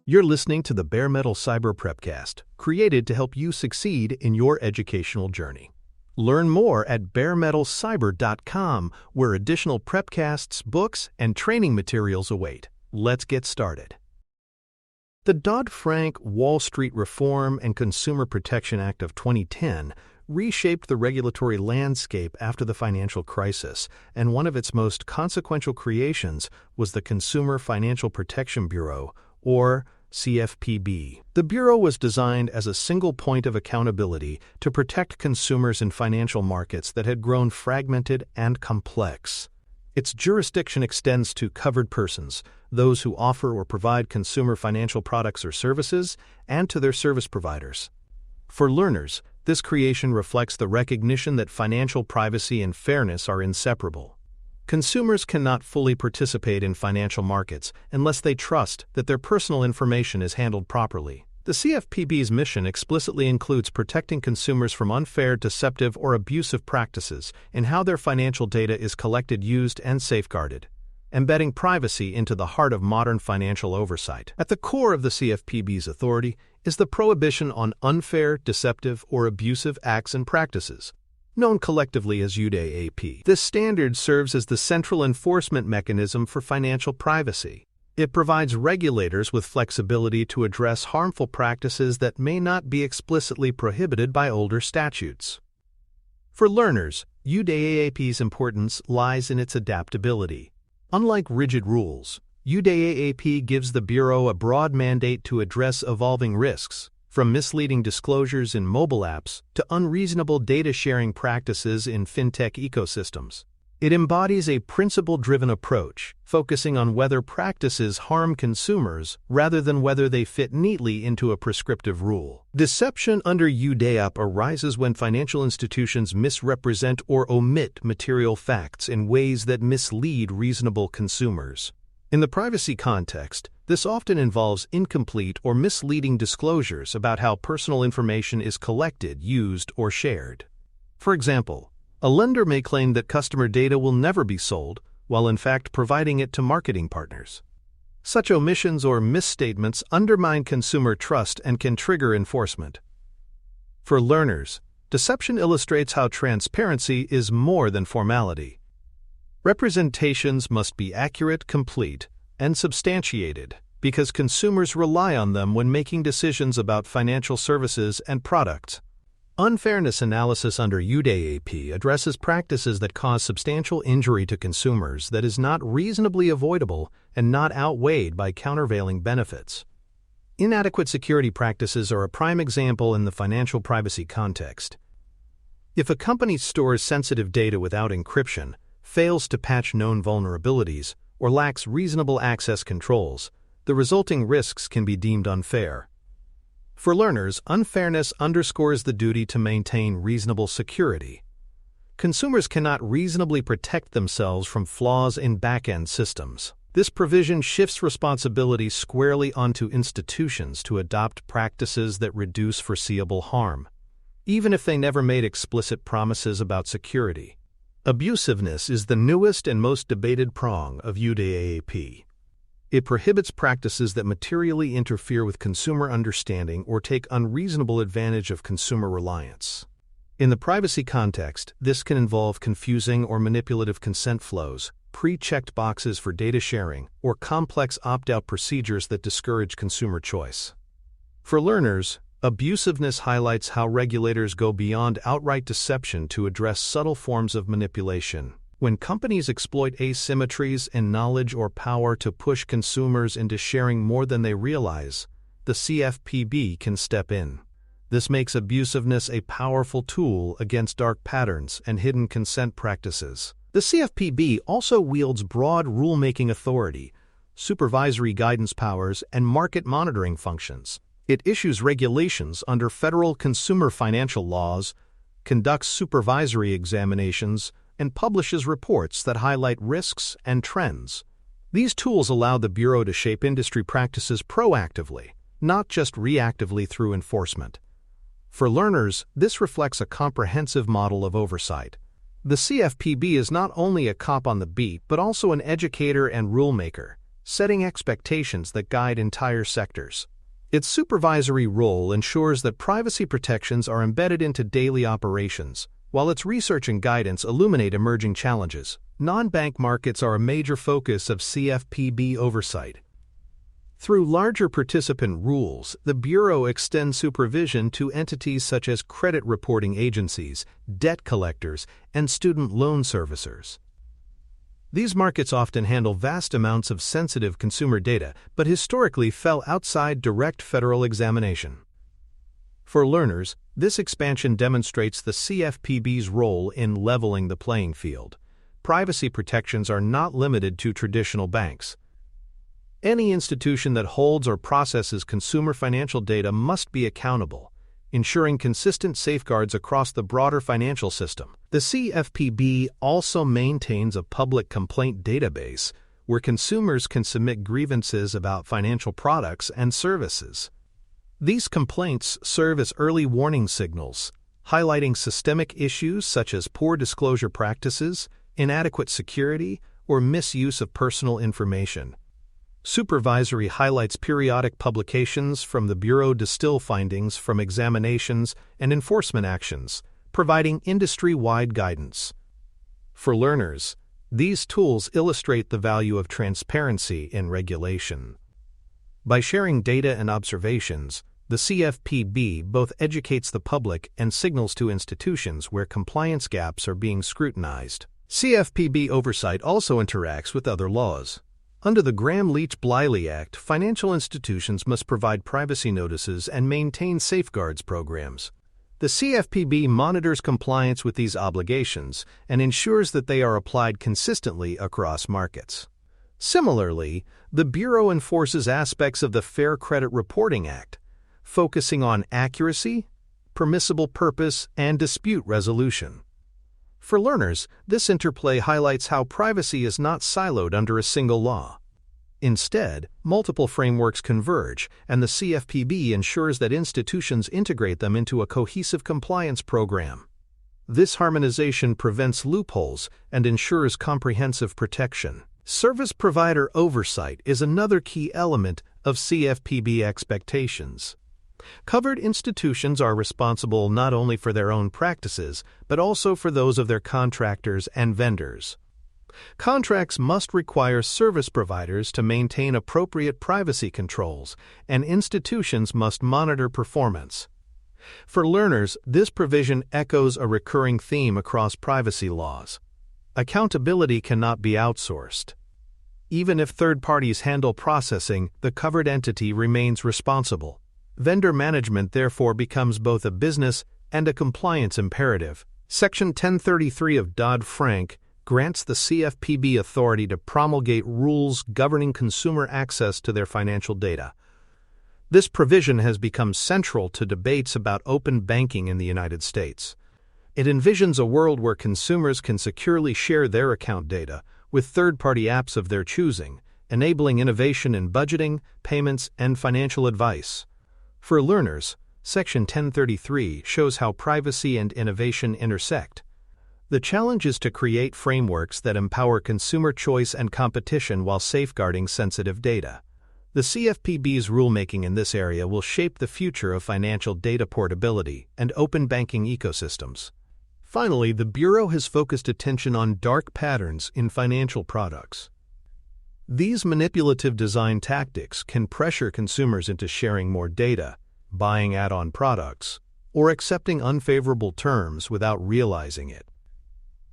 You're listening to the Bare Metal Cyber Prepcast, created to help you succeed in your educational journey. Learn more at baremetalcyber.com, where additional prepcasts, books, and training materials await. Let's get started. The Dodd-Frank Wall Street Reform and Consumer Protection Act of 2010 reshaped the regulatory landscape after the financial crisis, and one of its most consequential creations was the Consumer Financial Protection Bureau, or CFPB. The Bureau was designed as a single point of accountability to protect consumers in financial markets that had grown fragmented and complex. Its jurisdiction extends to covered persons, those who offer or provide consumer financial products or services, and to their service providers. For learners, this creation reflects the recognition that financial privacy and fairness are inseparable. Consumers cannot fully participate in financial markets unless they trust that their personal information is handled properly. The CFPB's mission explicitly includes protecting consumers from unfair, deceptive, or abusive practices in how their financial data is collected, used, and safeguarded, embedding privacy into the heart of modern financial oversight. At the core of the CFPB's authority is the prohibition on unfair, deceptive, or abusive acts and practices, known collectively as UDAAP. This standard serves as the central enforcement mechanism for financial privacy. It provides regulators with flexibility to address harmful practices that may not be explicitly prohibited by older statutes. For learners, UDAAP's importance lies in its adaptability. Unlike rigid rules, UDAAP gives the Bureau a broad mandate to address evolving risks, from misleading disclosures in mobile apps to unreasonable data sharing practices in fintech ecosystems. It embodies a principle-driven approach, focusing on whether practices harm consumers rather than whether they fit neatly into a prescriptive rule. Deception under UDAAP arises when financial institutions misrepresent or omit material facts in ways that mislead reasonable consumers. In the privacy context, this often involves incomplete or misleading disclosures about how personal information is collected, used, or shared. For example, a lender may claim that customer data will never be sold, while in fact providing it to marketing partners. Such omissions or misstatements undermine consumer trust and can trigger enforcement. For learners, deception illustrates how transparency is more than formality. Representations must be accurate, complete, and substantiated, because consumers rely on them when making decisions about financial services and products. Unfairness analysis under UDAAP addresses practices that cause substantial injury to consumers that is not reasonably avoidable and not outweighed by countervailing benefits. Inadequate security practices are a prime example in the financial privacy context. If a company stores sensitive data without encryption, fails to patch known vulnerabilities, or lacks reasonable access controls, the resulting risks can be deemed unfair. For learners, unfairness underscores the duty to maintain reasonable security. Consumers cannot reasonably protect themselves from flaws in back-end systems. This provision shifts responsibility squarely onto institutions to adopt practices that reduce foreseeable harm, even if they never made explicit promises about security. Abusiveness is the newest and most debated prong of UDAAP. It prohibits practices that materially interfere with consumer understanding or take unreasonable advantage of consumer reliance. In the privacy context, this can involve confusing or manipulative consent flows, pre-checked boxes for data sharing, or complex opt-out procedures that discourage consumer choice. For learners, abusiveness highlights how regulators go beyond outright deception to address subtle forms of manipulation. When companies exploit asymmetries in knowledge or power to push consumers into sharing more than they realize, the CFPB can step in. This makes abusiveness a powerful tool against dark patterns and hidden consent practices. The CFPB also wields broad rulemaking authority, supervisory guidance powers, and market monitoring functions. It issues regulations under federal consumer financial laws, conducts supervisory examinations, and publishes reports that highlight risks and trends. These tools allow the Bureau to shape industry practices proactively, not just reactively through enforcement. For learners, this reflects a comprehensive model of oversight. The CFPB is not only a cop on the beat but also an educator and rulemaker, setting expectations that guide entire sectors. Its supervisory role ensures that privacy protections are embedded into daily operations, while its research and guidance illuminate emerging challenges. Non-bank markets are a major focus of CFPB oversight. Through larger participant rules, the Bureau extends supervision to entities such as credit reporting agencies, debt collectors, and student loan servicers. These markets often handle vast amounts of sensitive consumer data, but historically fell outside direct federal examination. For learners, this expansion demonstrates the CFPB's role in leveling the playing field. Privacy protections are not limited to traditional banks. Any institution that holds or processes consumer financial data must be accountable, ensuring consistent safeguards across the broader financial system. The CFPB also maintains a public complaint database where consumers can submit grievances about financial products and services. These complaints serve as early warning signals, highlighting systemic issues such as poor disclosure practices, inadequate security, or misuse of personal information. Supervisory highlights periodic publications from the Bureau distill findings from examinations and enforcement actions, providing industry-wide guidance. For learners, these tools illustrate the value of transparency in regulation. By sharing data and observations, the CFPB both educates the public and signals to institutions where compliance gaps are being scrutinized. CFPB oversight also interacts with other laws. Under the Gramm-Leach-Bliley Act, financial institutions must provide privacy notices and maintain safeguards programs. The CFPB monitors compliance with these obligations and ensures that they are applied consistently across markets. Similarly, the Bureau enforces aspects of the Fair Credit Reporting Act, focusing on accuracy, permissible purpose, and dispute resolution. For learners, this interplay highlights how privacy is not siloed under a single law. Instead, multiple frameworks converge, and the CFPB ensures that institutions integrate them into a cohesive compliance program. This harmonization prevents loopholes and ensures comprehensive protection. Service provider oversight is another key element of CFPB expectations. Covered institutions are responsible not only for their own practices, but also for those of their contractors and vendors. Contracts must require service providers to maintain appropriate privacy controls, and institutions must monitor performance. For learners, this provision echoes a recurring theme across privacy laws. Accountability cannot be outsourced. Even if third parties handle processing, the covered entity remains responsible. Vendor management therefore becomes both a business and a compliance imperative. Section 1033 of Dodd-Frank grants the CFPB authority to promulgate rules governing consumer access to their financial data. This provision has become central to debates about open banking in the United States. It envisions a world where consumers can securely share their account data with third-party apps of their choosing, enabling innovation in budgeting, payments, and financial advice. For learners, Section 1033 shows how privacy and innovation intersect. The challenge is to create frameworks that empower consumer choice and competition while safeguarding sensitive data. The CFPB's rulemaking in this area will shape the future of financial data portability and open banking ecosystems. Finally, the Bureau has focused attention on dark patterns in financial products. These manipulative design tactics can pressure consumers into sharing more data, buying add-on products, or accepting unfavorable terms without realizing it.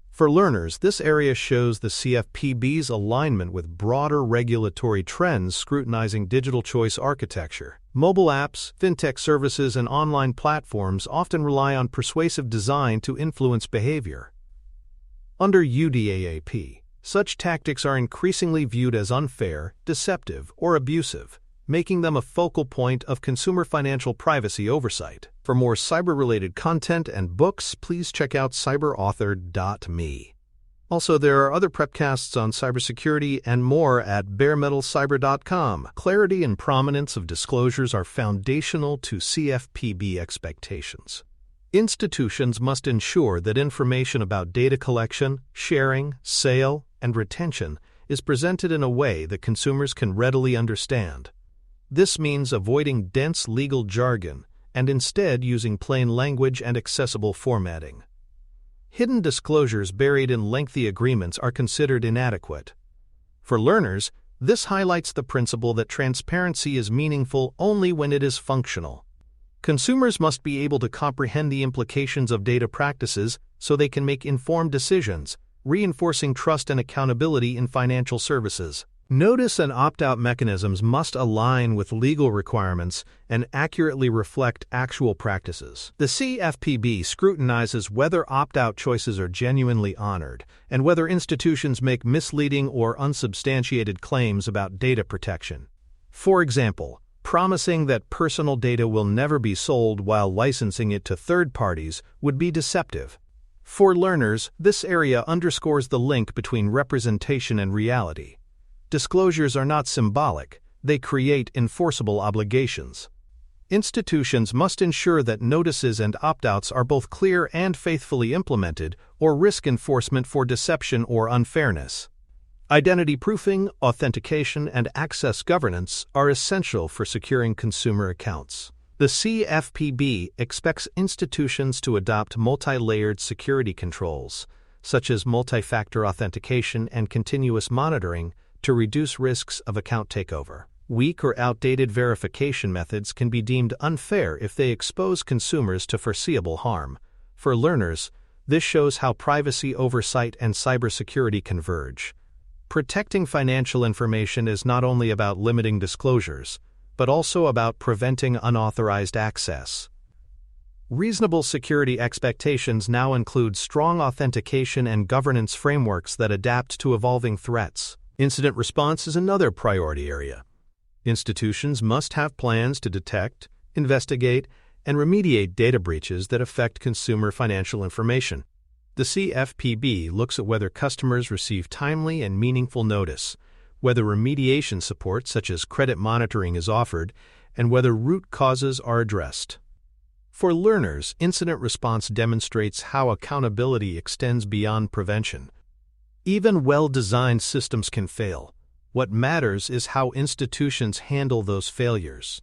For learners, this area shows the CFPB's alignment with broader regulatory trends scrutinizing digital choice architecture. Mobile apps, fintech services, and online platforms often rely on persuasive design to influence behavior. Under UDAAP, such tactics are increasingly viewed as unfair, deceptive, or abusive, making them a focal point of consumer financial privacy oversight. For more cyber-related content and books, please check out cyberauthor.me. Also, there are other prepcasts on cybersecurity and more at baremetalcyber.com. Clarity and prominence of disclosures are foundational to CFPB expectations. Institutions must ensure that information about data collection, sharing, sale, and retention is presented in a way that consumers can readily understand. This means avoiding dense legal jargon and instead using plain language and accessible formatting. Hidden disclosures buried in lengthy agreements are considered inadequate. For learners, this highlights the principle that transparency is meaningful only when it is functional. Consumers must be able to comprehend the implications of data practices so they can make informed decisions, reinforcing trust and accountability in financial services. Notice and opt-out mechanisms must align with legal requirements and accurately reflect actual practices. The CFPB scrutinizes whether opt-out choices are genuinely honored and whether institutions make misleading or unsubstantiated claims about data protection. For example, promising that personal data will never be sold while licensing it to third parties would be deceptive. For learners, this area underscores the link between representation and reality. Disclosures are not symbolic, they create enforceable obligations. Institutions must ensure that notices and opt-outs are both clear and faithfully implemented, or risk enforcement for deception or unfairness. Identity proofing, authentication, and access governance are essential for securing consumer accounts. The CFPB expects institutions to adopt multi-layered security controls, such as multi-factor authentication and continuous monitoring, to reduce risks of account takeover. Weak or outdated verification methods can be deemed unfair if they expose consumers to foreseeable harm. For learners, this shows how privacy oversight and cybersecurity converge. Protecting financial information is not only about limiting disclosures, but also about preventing unauthorized access. Reasonable security expectations now include strong authentication and governance frameworks that adapt to evolving threats. Incident response is another priority area. Institutions must have plans to detect, investigate, and remediate data breaches that affect consumer financial information. The CFPB looks at whether customers receive timely and meaningful notice, whether remediation support such as credit monitoring is offered, and whether root causes are addressed. For learners, incident response demonstrates how accountability extends beyond prevention. Even well-designed systems can fail. What matters is how institutions handle those failures.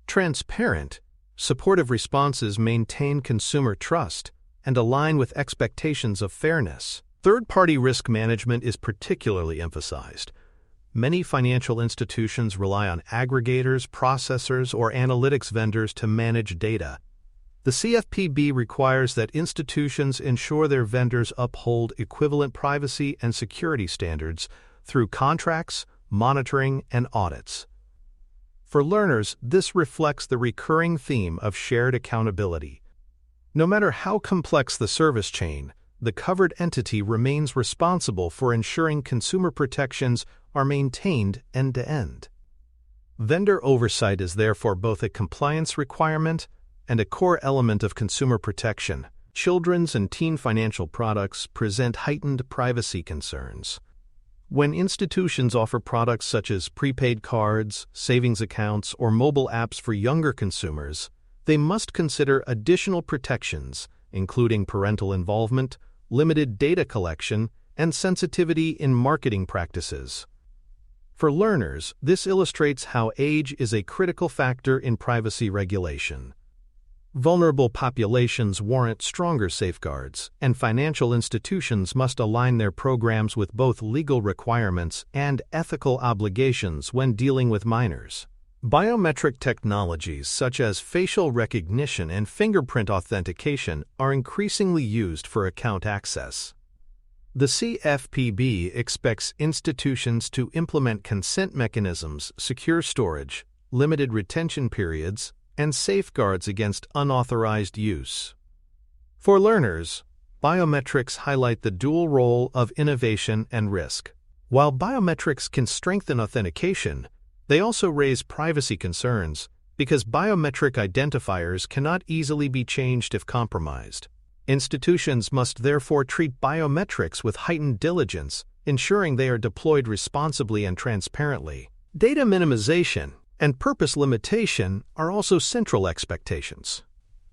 Transparent, supportive responses maintain consumer trust and align with expectations of fairness. Third-party risk management is particularly emphasized. Many financial institutions rely on aggregators, processors, or analytics vendors to manage data. The CFPB requires that institutions ensure their vendors uphold equivalent privacy and security standards through contracts, monitoring, and audits. For learners, this reflects the recurring theme of shared accountability. No matter how complex the service chain, the covered entity remains responsible for ensuring consumer protections are maintained end-to-end. Vendor oversight is therefore both a compliance requirement and a core element of consumer protection. Children's and teen financial products present heightened privacy concerns. When institutions offer products such as prepaid cards, savings accounts, or mobile apps for younger consumers, they must consider additional protections, including parental involvement, limited data collection, and sensitivity in marketing practices. For learners, this illustrates how age is a critical factor in privacy regulation. Vulnerable populations warrant stronger safeguards, and financial institutions must align their programs with both legal requirements and ethical obligations when dealing with minors. Biometric technologies such as facial recognition and fingerprint authentication are increasingly used for account access. The CFPB expects institutions to implement consent mechanisms, secure storage, limited retention periods, and safeguards against unauthorized use. For learners, biometrics highlight the dual role of innovation and risk. While biometrics can strengthen authentication, they also raise privacy concerns because biometric identifiers cannot easily be changed if compromised. Institutions must therefore treat biometrics with heightened diligence, ensuring they are deployed responsibly and transparently. Data minimization and purpose limitation are also central expectations.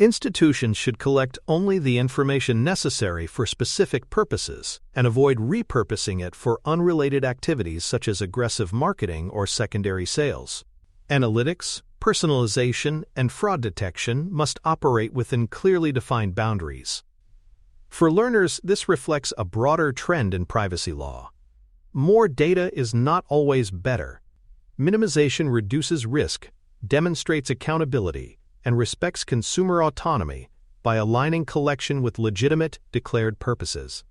Institutions should collect only the information necessary for specific purposes and avoid repurposing it for unrelated activities such as aggressive marketing or secondary sales. Analytics, personalization, and fraud detection must operate within clearly defined boundaries. For learners, this reflects a broader trend in privacy law. More data is not always better. Minimization reduces risk, demonstrates accountability, and respects consumer autonomy by aligning collection with legitimate, declared purposes.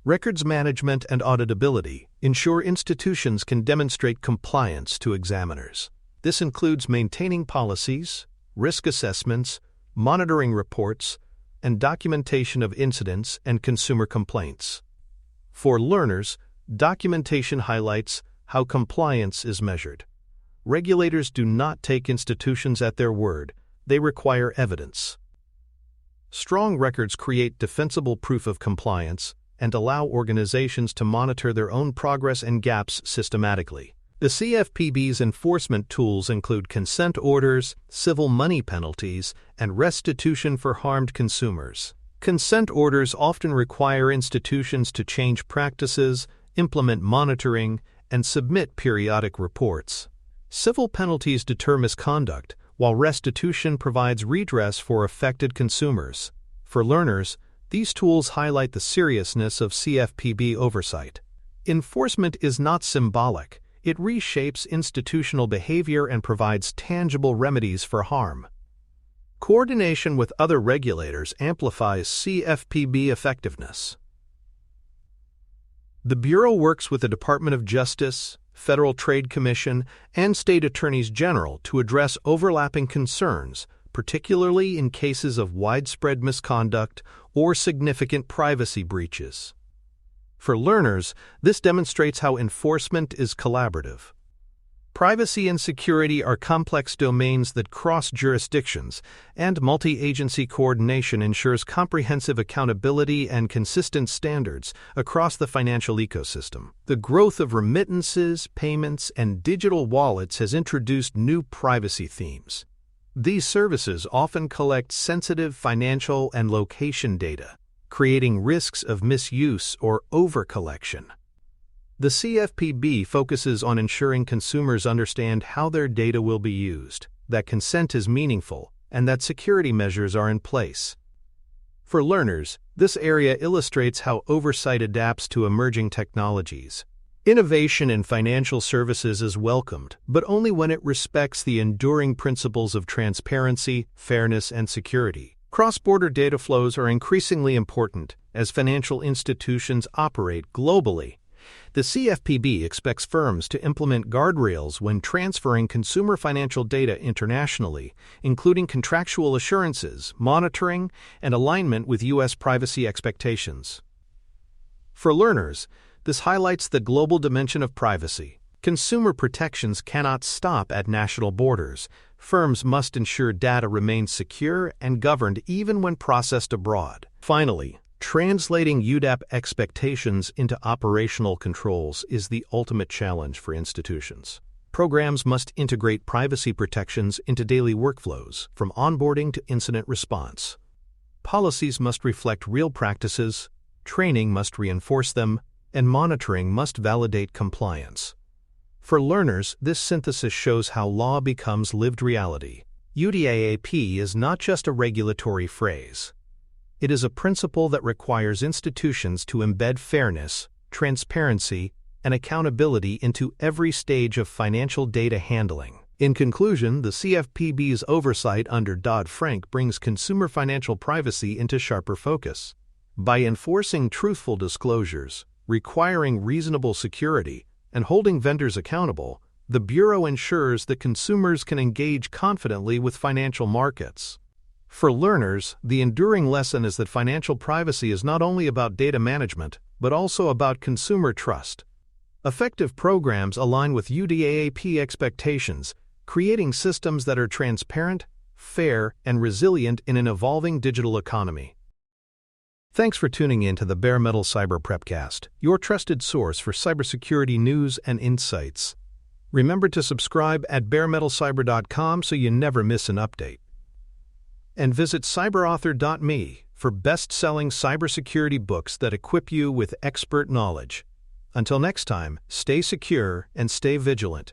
Records management and auditability ensure institutions can demonstrate compliance to examiners. This includes maintaining policies, risk assessments, monitoring reports, and documentation of incidents and consumer complaints. For learners, documentation highlights how compliance is measured. Regulators do not take institutions at their word. They require evidence. Strong records create defensible proof of compliance and allow organizations to monitor their own progress and gaps systematically. The CFPB's enforcement tools include consent orders, civil money penalties, and restitution for harmed consumers. Consent orders often require institutions to change practices, implement monitoring, and submit periodic reports. Civil penalties deter misconduct, while restitution provides redress for affected consumers. For learners, these tools highlight the seriousness of CFPB oversight. Enforcement is not symbolic. It reshapes institutional behavior and provides tangible remedies for harm. Coordination with other regulators amplifies CFPB effectiveness. The Bureau works with the Department of Justice, Federal Trade Commission, and state attorneys general to address overlapping concerns, particularly in cases of widespread misconduct or significant privacy breaches. For learners, this demonstrates how enforcement is collaborative. Privacy and security are complex domains that cross jurisdictions, and multi-agency coordination ensures comprehensive accountability and consistent standards across the financial ecosystem. The growth of remittances, payments, and digital wallets has introduced new privacy themes. These services often collect sensitive financial and location data, creating risks of misuse or overcollection. The CFPB focuses on ensuring consumers understand how their data will be used, that consent is meaningful, and that security measures are in place. For learners, this area illustrates how oversight adapts to emerging technologies. Innovation in financial services is welcomed, but only when it respects the enduring principles of transparency, fairness, and security. Cross-border data flows are increasingly important as financial institutions operate globally. The CFPB expects firms to implement guardrails when transferring consumer financial data internationally, including contractual assurances, monitoring, and alignment with U.S. privacy expectations. For learners, this highlights the global dimension of privacy. Consumer protections cannot stop at national borders. Firms must ensure data remains secure and governed even when processed abroad. Finally, translating UDAP expectations into operational controls is the ultimate challenge for institutions. Programs must integrate privacy protections into daily workflows, from onboarding to incident response. Policies must reflect real practices, training must reinforce them, and monitoring must validate compliance. For learners, this synthesis shows how law becomes lived reality. UDAAP is not just a regulatory phrase. It is a principle that requires institutions to embed fairness, transparency, and accountability into every stage of financial data handling. In conclusion, the CFPB's oversight under Dodd-Frank brings consumer financial privacy into sharper focus. By enforcing truthful disclosures, requiring reasonable security, and holding vendors accountable, the Bureau ensures that consumers can engage confidently with financial markets. For learners, the enduring lesson is that financial privacy is not only about data management, but also about consumer trust. Effective programs align with UDAAP expectations, creating systems that are transparent, fair, and resilient in an evolving digital economy. Thanks for tuning in to the Bare Metal Cyber Prepcast, your trusted source for cybersecurity news and insights. Remember to subscribe at baremetalcyber.com so you never miss an update. And visit cyberauthor.me for best-selling cybersecurity books that equip you with expert knowledge. Until next time, stay secure and stay vigilant.